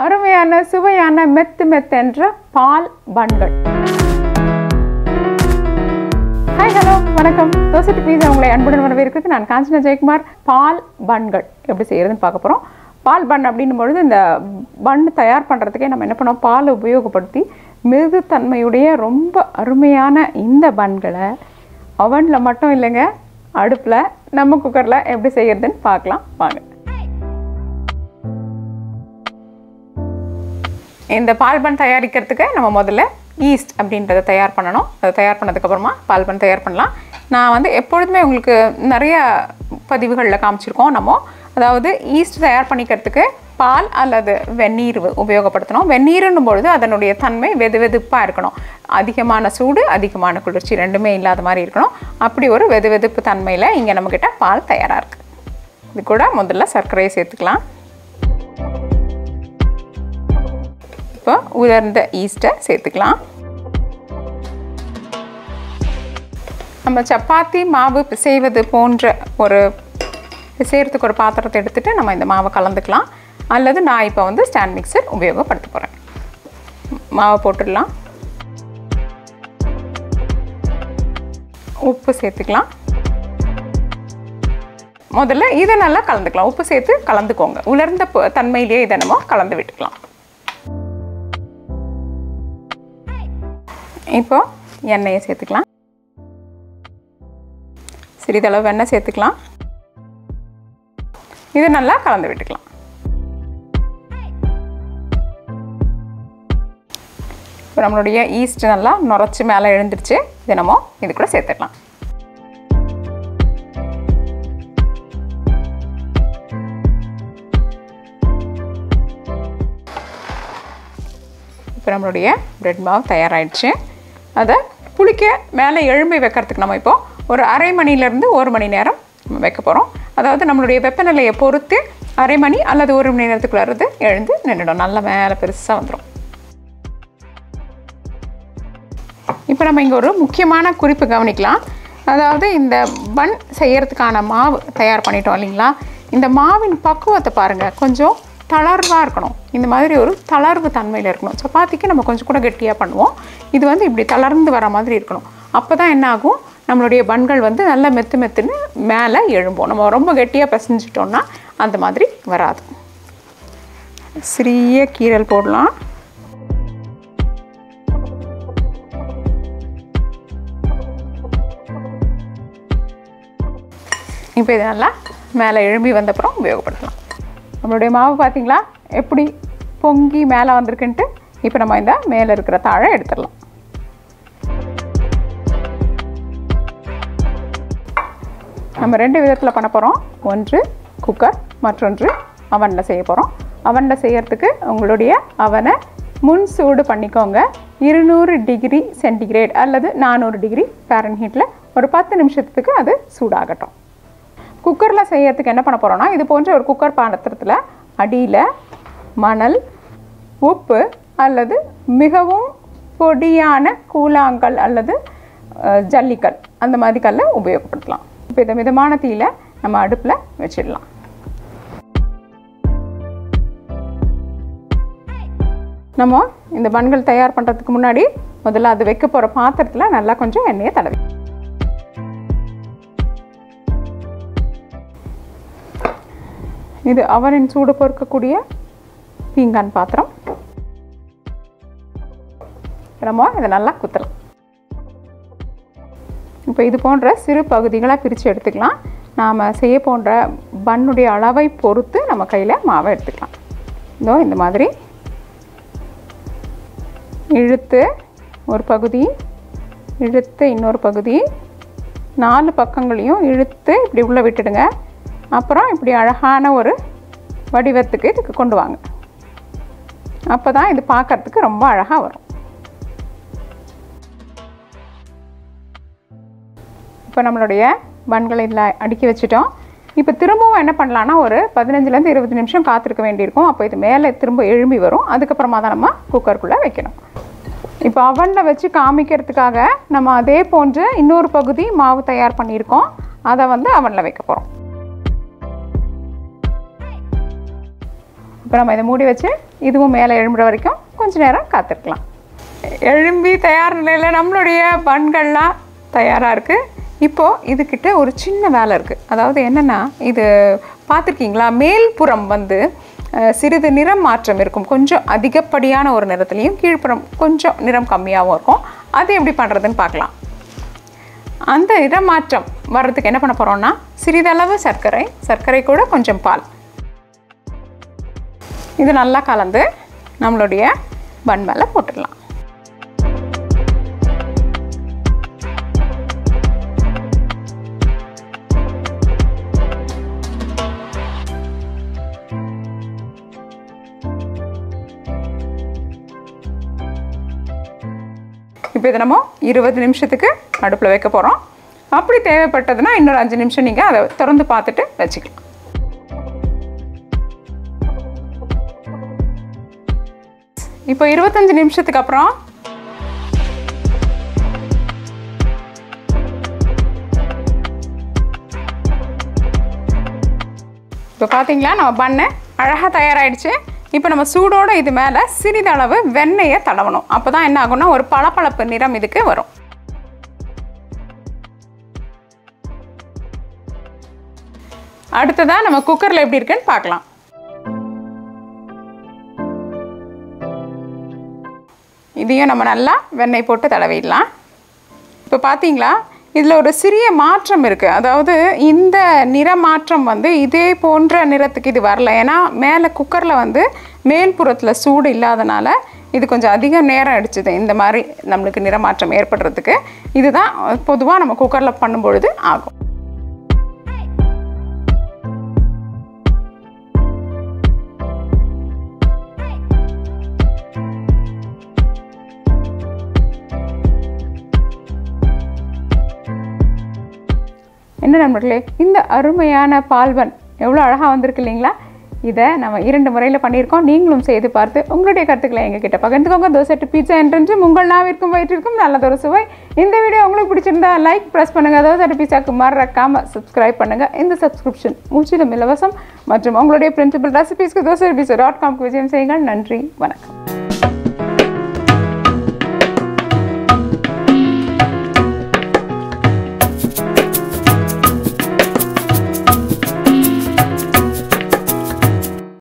அருமையான சுவையான மெத்தென்ற பால் பன்கள். Hi, hello, வணக்கம். தோசை பீஸா உங்களை அன்புடன் வரவேற்கிறது. நான் காஞ்சனா ஜெயக்குமார். பால் பன்கள் எப்படி செய்யறதுன்னு பார்க்க போகிறோம். பால் பன் அப்படின்னும் பொழுது இந்த பன் தயார் பண்ணுறதுக்கே நம்ம என்ன பண்ணோம், பால் உபயோகப்படுத்தி மிருதுத்தன்மையுடைய ரொம்ப அருமையான இந்த பன்களை அவனில் மட்டும் இல்லைங்க, அடுப்பில் நம்ம குக்கரில் எப்படி செய்யறதுன்னு பார்க்கலாம் வாங்க. இந்த பால் பன் தயாரிக்கிறதுக்கு நம்ம முதல்ல ஈஸ்ட் அப்படின்றத தயார் பண்ணணும். அதை தயார் பண்ணதுக்கப்புறமா பால் பன் தயார் பண்ணலாம். நான் எப்பொழுதுமே உங்களுக்கு நிறைய பதிவுகளில் காமிச்சிருக்கோம். நம்ம அதாவது ஈஸ்ட் தயார் பண்ணிக்கிறதுக்கு பால் அல்லது வெந்நீர் உபயோகப்படுத்தணும். வெந்நீருன்னும் பொழுது அதனுடைய தன்மை வெதுவெதுப்பாக இருக்கணும். அதிகமான சூடு அதிகமான குளிர்ச்சி ரெண்டுமே இல்லாத மாதிரி இருக்கணும். அப்படி ஒரு வெதுவெதுப்பு தன்மையில் இங்கே நம்மக்கிட்ட பால் தயாராக இருக்குது. இது கூட முதல்ல சர்க்கரையை சேர்த்துக்கலாம். இப்போ உலர்ந்த ஈஸ்ட்டை சேர்த்துக்கலாம். நம்ம சப்பாத்தி மாவு பிசைவது போன்ற பிசைகிறதுக்கு ஒரு பாத்திரத்தை எடுத்துகிட்டு நம்ம இந்த மாவை கலந்துக்கலாம். அல்லது நான் இப்போ ஸ்டாண்ட் மிக்சர் உபயோகப்படுத்த போகிறேன். மாவை போட்டுடலாம். உப்பு சேர்த்துக்கலாம். முதல்ல இதை நல்லா கலந்துக்கலாம். உப்பு சேர்த்து கலந்துக்கோங்க. உலர்ந்த தன்மையிலேயே இதை நம்ம கலந்து விட்டுக்கலாம். இப்போ எண்ணெயை சேர்த்துக்கலாம். சிறிதளவு எண்ணெய் சேர்த்துக்கலாம். இது நல்லா கலந்து விட்டுக்கலாம். இப்போ நம்மளுடைய ஈஸ்ட் நல்லா நுரைச்சி மேலே எழுந்துருச்சு. இதை நம்ம இது கூட சேர்த்துக்கலாம். இப்போ நம்மளுடைய பிரெட் மாவு தயாராகிடுச்சு. அதை புளிக்க மேலே எழும்பி வைக்கிறதுக்கு நம்ம இப்போது ஒரு அரை மணிலேருந்து 1 மணி நேரம் வைக்க போகிறோம். அதாவது நம்மளுடைய வெப்பநிலையை பொறுத்து அரை மணி அல்லது 1 மணி நேரத்துக்குள்ளே எழுந்து நின்றுடும். நல்லா மேலே பெருசாக வந்துடும். இப்போ நம்ம இங்கே ஒரு முக்கியமான குறிப்பு கவனிக்கலாம். அதாவது இந்த பன் செய்யறதுக்கான மாவு தயார் பண்ணிட்டோம் இல்லைங்களா, இந்த மாவின் பக்குவத்தை பாருங்கள். கொஞ்சம் தளர்வாக இருக்கணும். இந்த மாதிரி ஒரு தளர்வு தன்மையில் இருக்கணும். சப்பாத்திக்கு நம்ம கொஞ்சம் கூட கெட்டியாக பண்ணுவோம். இது இப்படி தளர்ந்து வர மாதிரி இருக்கணும். அப்போ தான் என்ன ஆகும், நம்மளுடைய பன்கள் நல்லா மெத்துன்னு மேலே எழும்போம். நம்ம ரொம்ப கெட்டியாக பிசைஞ்சிட்டோம்னா அந்த மாதிரி வராது. சிறிய கீரல் போடலாம். இப்போ இது நல்லா மேலே எழும்பி வந்தப்புறம் உபயோகப்படுத்தலாம். நம்மளுடைய மாவு பார்த்திங்களா எப்படி பொங்கி மேலே வந்திருக்குன்ட்டு. இப்போ நம்ம இந்த மேலே இருக்கிற தாழை எடுத்துடலாம். நம்ம 2 விதத்தில் பண்ண போகிறோம். ஒன்று குக்கர், மற்றொன்று அவனில் செய்ய போகிறோம். அவனில் செய்யறதுக்கு உங்களுடைய அவனை முன் சூடு பண்ணிக்கோங்க. 200 டிகிரி சென்டிகிரேட் அல்லது 400 டிகிரி ஃபாரன்ஹீட்டில் ஒரு 10 நிமிஷத்துக்கு அது சூடாகட்டும். குக்கரில் செய்யறதுக்கு என்ன பண்ண போகிறோன்னா, இது போன்ற ஒரு குக்கர் பாத்திரத்தில் அடியில் மணல், உப்பு அல்லது மிகவும் பொடியான கூழாங்கல் அல்லது ஜல்லிக்கல் அந்த மாதிரி கல்லை உபயோகப்படுத்தலாம். இப்போ இதை மிதமான தீயில நம்ம அடுப்பில் வச்சிடலாம். நம்ம இந்த பன்கள் தயார் பண்ணுறதுக்கு முன்னாடி முதல்ல அது வைக்க போகிற பாத்திரத்தில் நல்லா கொஞ்சம் எண்ணெயை தடவி, இது அவனின் சூடு பொறுக்கக்கூடிய பீங்கான் பாத்திரம். நம்ம இதை நல்லா குத்தலாம். இப்போ இது போன்ற சிறு பகுதிகளாக பிரித்து எடுத்துக்கலாம். நாம் செய்ய போன்ற பன்னுடைய அளவை பொறுத்து நம்ம கையில் மாவை எடுத்துக்கலாம். இந்த மாதிரி இழுத்து ஒரு பகுதி, இழுத்து இன்னொரு பகுதி, 4 பக்கங்களையும் இழுத்து இப்படி உள்ளே விட்டுடுங்க. அப்புறம் இப்படி அழகான ஒரு வடிவத்துக்கு இதுக்கு கொண்டு வாங்க. அப்போ தான் இது பார்க்கறதுக்கு ரொம்ப அழகாக வரும். இப்போ நம்மளுடைய பன்களை இதில் அடுக்கி வச்சுட்டோம். இப்போ திரும்பவும் என்ன பண்ணலான்னா ஒரு 15லேருந்து 20 நிமிஷம் காத்திருக்க வேண்டியிருக்கும். அப்போ இது மேலே திரும்ப எழும்பி வரும். அதுக்கப்புறமா தான் நம்ம குக்கருக்குள்ளே வைக்கணும். இப்போ அவனில் வச்சு காமிக்கிறதுக்காக நம்ம அதே போன்று இன்னொரு பகுதி மாவு தயார் பண்ணியிருக்கோம். அதை அவனில் வைக்க போகிறோம். இப்போ நம்ம இதை மூடி வச்சு இதுவும் மேலே எழும்புற வரைக்கும் கொஞ்சம் நேரம் காத்திருக்கலாம். எழும்பி தயார் நிலையில் நம்மளுடைய பன்கள்லாம் தயாராக இருக்குது. இப்போது இதுக்கிட்ட ஒரு சின்ன வேலை இருக்குது. அதாவது என்னென்னா, இது பார்த்துருக்கீங்களா, மேல்புறம் வந்து சிறிது நிறம் மாற்றம் இருக்கும். கொஞ்சம் அதிகப்படியான ஒரு நிறத்துலையும் கீழ்ப்புறம் கொஞ்சம் நிறம் கம்மியாகவும் இருக்கும். அது எப்படி பண்ணுறதுன்னு பார்க்கலாம். அந்த நிறம் மாற்றம் வர்றதுக்கு என்ன பண்ண போகிறோம்னா, சிறிதளவு சர்க்கரை கூட கொஞ்சம் பால், இது நல்லா கலந்து நம்மளுடைய பன் மேலே போட்டுடலாம். இப்போ இதை நம்ம 20 நிமிஷத்துக்கு அடுப்பில் வைக்க போகிறோம். அப்படி தேவைப்பட்டதுன்னா இன்னொரு 5 நிமிஷம் நீங்கள் அதை திறந்து பார்த்துட்டு வச்சுக்கலாம். இப்போ 25 நிமிஷத்துக்கு அப்புறம் இப்போ பார்த்தீங்களா, நம்ம பண்ணு அழகாக தயாராகிடுச்சு. இப்போ நம்ம சூடோடு இது மேலே சிறிதளவு வெண்ணெயை தடவணும். அப்போ தான் என்ன ஆகும்னா, ஒரு பளபளப்பு நிறம் இதுக்கு வரும். அடுத்ததாக நம்ம குக்கரில் எப்படி இருக்குன்னு பார்க்கலாம். இதையும் நம்ம நல்லா வெண்ணெய் போட்டு தடவிடலாம். இப்போ பார்த்தீங்களா, இதில் ஒரு சிறிய மாற்றம் இருக்குது. அதாவது இந்த நிற மாற்றம் வந்து இதே போன்ற நிறத்துக்கு இது வரல. ஏன்னா மேலே குக்கரில் வந்து மேல்புறத்தில் சூடு இல்லாதனால இது கொஞ்சம் அதிக நேரம் அடிச்சுது இந்த மாதிரி நம்மளுக்கு நிற மாற்றம் ஏற்படுறதுக்கு. இதுதான் பொதுவாக நம்ம குக்கரில் பண்ணும்பொழுது ஆகும். என்ன நண்பர்களே, இந்த அருமையான பால் பன் எவ்வளோ அழகாக வந்திருக்கு இல்லைங்களா? இதை நம்ம 2 முறையில் பண்ணியிருக்கோம். நீங்களும் செய்து பார்த்து உங்களுடைய கருத்துக்களை எங்ககிட்ட பகிர்ந்துக்கோங்க. தோசை டு பீட்சா என்றென்றும் உங்கள் நாவிற்கும் வயிற்றிற்கும் நல்லதொரு சுவை. இந்த வீடியோ உங்களுக்கு பிடிச்சிருந்தா லைக் ப்ரெஸ் பண்ணுங்கள். தோசை டு பீட்சாக்கு மறக்காம சப்ஸ்கிரைப் பண்ணுங்கள். இந்த சப்ஸ்கிரிப்ஷன் முற்றிலும் இலவசம். மற்றும் உங்களுடைய பிரின்சிபல் ரெசிபீஸ்க்கு dosa.com விஜயம் செய்யுங்கள். நன்றி, வணக்கம்.